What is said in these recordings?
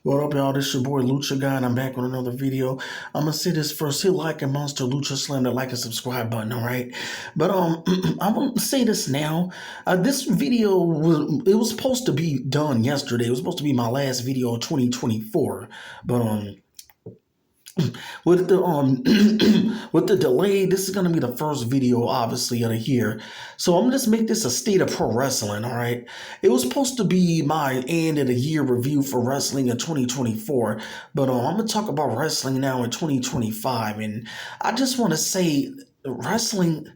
What up, y'all? This your boy Lucha Guy, and I'm back with another video. I'm gonna say this first: hit like and Monster Lucha, slam that like and subscribe button, all right? But I want to say this now. This video was supposed to be done yesterday. It was supposed to be my last video of 2024, but with the with the delay, this is gonna be the first video, obviously, of the year. So I'm gonna just make this a state of pro wrestling, all right? It was supposed to be my end of the year review for wrestling in 2024, but I'm gonna talk about wrestling now in 2025, and I just want to say wrestling.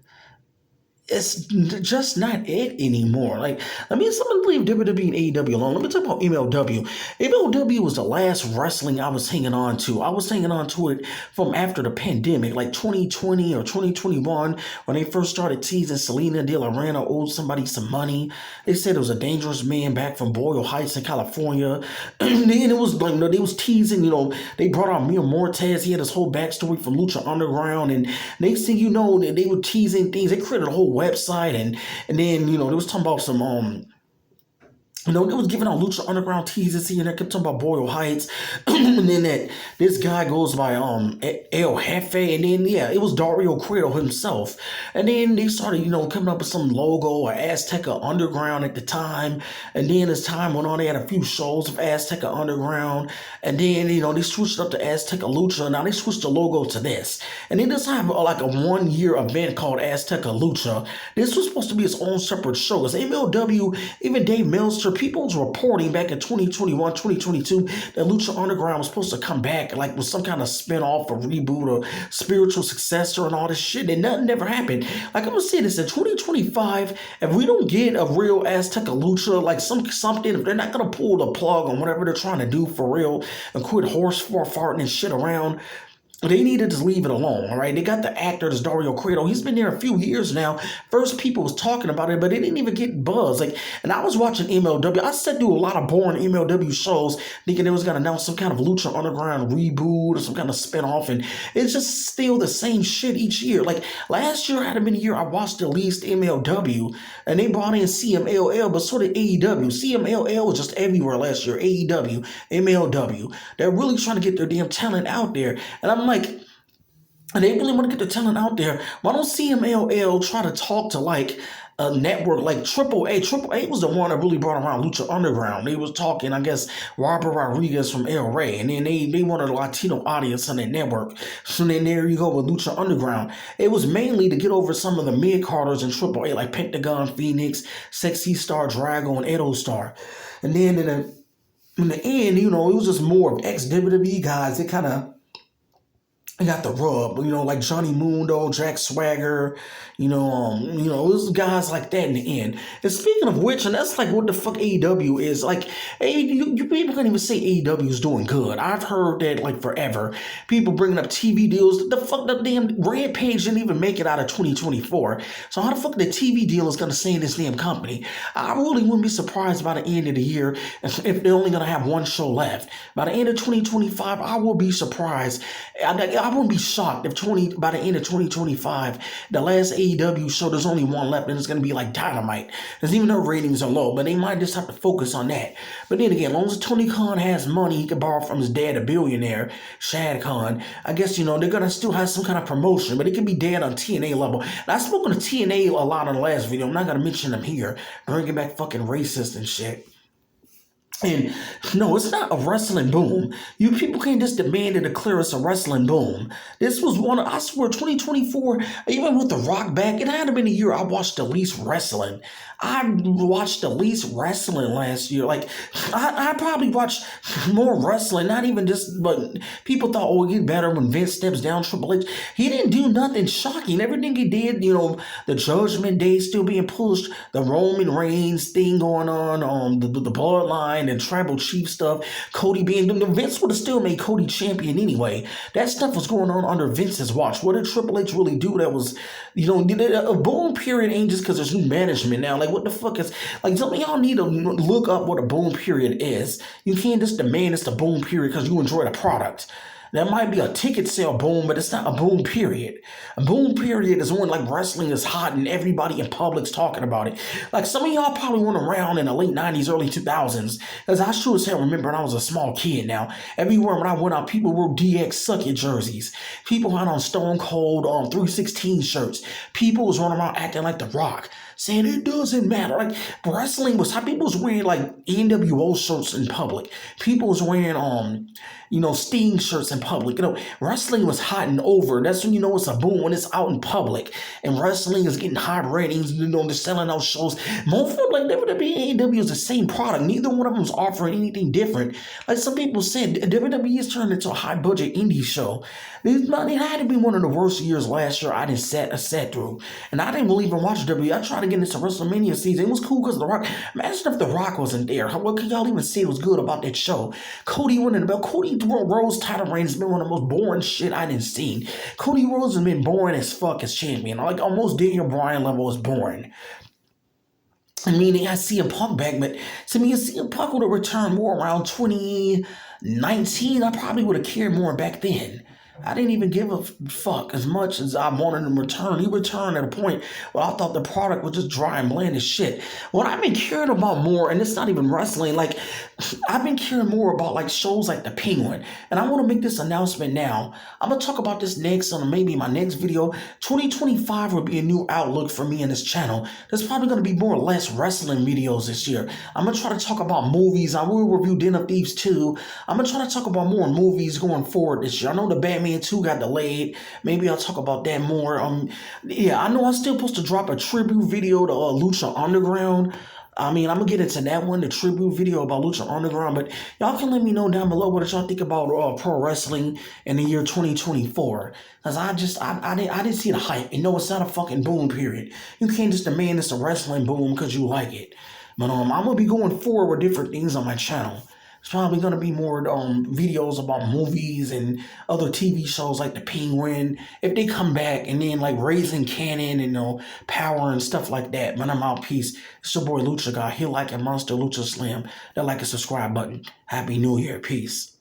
It's just not it anymore. Like, someone leave WWE and AEW alone. Let me talk about MLW. MLW was the last wrestling I was hanging on to. I was hanging on to it from after the pandemic, like 2020 or 2021, when they first started teasing Selena De La Renta owed somebody some money. They said it was a dangerous man back from Boyle Heights in California. And then it was like, they was teasing, they brought out Mil Mortez. He had his whole backstory from Lucha Underground. And next thing you know, they were teasing things. They created a whole website, and then they was talking about some they was giving out Lucha Underground teasers here, and they kept talking about Boyle Heights, and then this guy goes by El Jefe, and then it was Dario Cueto himself, and then they started coming up with some logo or Azteca Underground at the time, and then as time went on, they had a few shows of Azteca Underground, and then they switched up to Azteca Lucha. Now they switched the logo to this, and then this have like a 1 year event called Azteca Lucha. This was supposed to be its own separate show. It's MLW, even Dave Meltzer. People was reporting back in 2021, 2022 that Lucha Underground was supposed to come back like with some kind of spinoff or reboot or spiritual successor and all this shit, and nothing ever happened. Like, I'm gonna say this, in 2025, if we don't get a real Azteca Lucha, like something, if they're not gonna pull the plug on whatever they're trying to do for real and quit horse farting and shit around, they need to just leave it alone, all right? They got the actor, this Dario Cueto. He's been there a few years now. First, people was talking about it, but they didn't even get buzz. And I was watching MLW. I sat through a lot of boring MLW shows thinking they was going to announce some kind of Lucha Underground reboot or some kind of spinoff, and it's just still the same shit each year. Like, last year had been a year I watched at least MLW, and they brought in CMLL, but so did AEW. CMLL was just everywhere last year. AEW, MLW. They're really trying to get their damn talent out there. And I'm like, they really want to get the talent out there. Why don't CMLL try to talk to like a network like AAA? AAA was the one that really brought around Lucha Underground. They was talking, I guess, Robert Rodriguez from El Rey, and then they wanted a Latino audience on that network. So then there you go with Lucha Underground. It was mainly to get over some of the mid-carders in AAA, like Pentagon, Phoenix, Sexy Star, Drago, and Edo Star. And then in the end, it was just more of ex-WWE guys. They kind of got the rub, like Johnny Mundo, Jack Swagger, it was guys like that in the end. And speaking of which, and that's like what the fuck AEW is. Like, you people can't even say AEW is doing good. I've heard that like forever. People bringing up TV deals. The fuck, the damn Rampage didn't even make it out of 2024. So how the fuck the TV deal is going to stay in this damn company? I really wouldn't be surprised by the end of the year if they're only going to have one show left. By the end of 2025, I will be surprised. I wouldn't be shocked if by the end of 2025, the last AEW show, there's only one left, and it's going to be like Dynamite. Because even though ratings are low, but they might just have to focus on that. But then again, as long as Tony Khan has money, he can borrow from his dad, a billionaire, Shad Khan. I guess, they're going to still have some kind of promotion, but it can be dead on TNA level. And I've spoken to TNA a lot in the last video. I'm not going to mention them here. Bringing back fucking racist and shit. And no, it's not a wrestling boom. You people can't just demand to declare it's a wrestling boom. This was I swear, 2024, even with The Rock back, it had been a year I watched the least wrestling. I watched the least wrestling last year. Like, I probably watched more wrestling, not even just, but people thought, oh, it get better when Vince steps down, Triple H. He didn't do nothing shocking. Everything he did, the Judgment Day still being pushed, the Roman Reigns thing going on, the Bloodline and Tribal Chief stuff, Cody being, Vince would have still made Cody champion anyway. That stuff was going on under Vince's watch. What did Triple H really do that was, a boom period ain't just because there's new management now. Like, what the fuck is, like, some of y'all need to look up what a boom period is. You can't just demand it's the boom period because you enjoy the product. There might be a ticket sale boom, but it's not a boom period. A boom period is when like wrestling is hot and everybody in public's talking about it. Like some of y'all probably went around in the late 90s, early 2000s, because I sure as hell remember when I was a small kid now. Everywhere when I went out, people wore DX Suck It jerseys. People had on Stone Cold 316 shirts. People was running around acting like The Rock, saying it doesn't matter. Like wrestling was how people was wearing like NWO shirts in public. People was wearing Sting shirts in public. Wrestling was hot and over. That's when you know it's a boom, when it's out in public. And wrestling is getting high ratings. They're selling out shows. Most of them, like WWE and AEW is the same product. Neither one of them is offering anything different. Like some people said, WWE is turning into a high budget indie show. It had to be one of the worst years last year I didn't sat through. And I didn't really even watch WWE. I tried to get into WrestleMania season. It was cool because The Rock. Imagine if The Rock wasn't there. What could y'all even say was good about that show? Cody winning the belt. Cody Rhodes title reign has been one of the most boring shit I didn't see. Cody Rhodes has been boring as fuck as champion. Like almost Daniel Bryan level is boring. I mean, I see CM Punk back, but to me, if CM Punk would have returned more around 2019, I probably would have cared more back then. I didn't even give a fuck as much as I wanted him to return. He returned at a point where I thought the product was just dry and bland as shit. What I've been caring about more, and it's not even wrestling, like, I've been caring more about, like, shows like The Penguin. And I want to make this announcement now. I'm going to talk about this next on maybe my next video. 2025 will be a new outlook for me in this channel. There's probably going to be more or less wrestling videos this year. I'm going to try to talk about movies. I will review Den of Thieves 2. I'm going to try to talk about more movies going forward this year. I know the Batman 2 got delayed. Maybe I'll talk about that more. Yeah, I know I'm still supposed to drop a tribute video to Lucha Underground. I mean, I'm going to get into that one, the tribute video about Lucha Underground, but y'all can let me know down below what y'all think about pro wrestling in the year 2024. Because I didn't see the hype. And no, it's not a fucking boom period. You can't just demand it's a wrestling boom because you like it. But I'm going to be going forward with different things on my channel. It's probably going to be more videos about movies and other TV shows like The Penguin, if they come back, and then like Raising Cannon and Power and stuff like that. But I'm out. Peace. It's your boy Lucha Guy. Hit like and Monster Lucha Slam. That like and subscribe button. Happy New Year. Peace.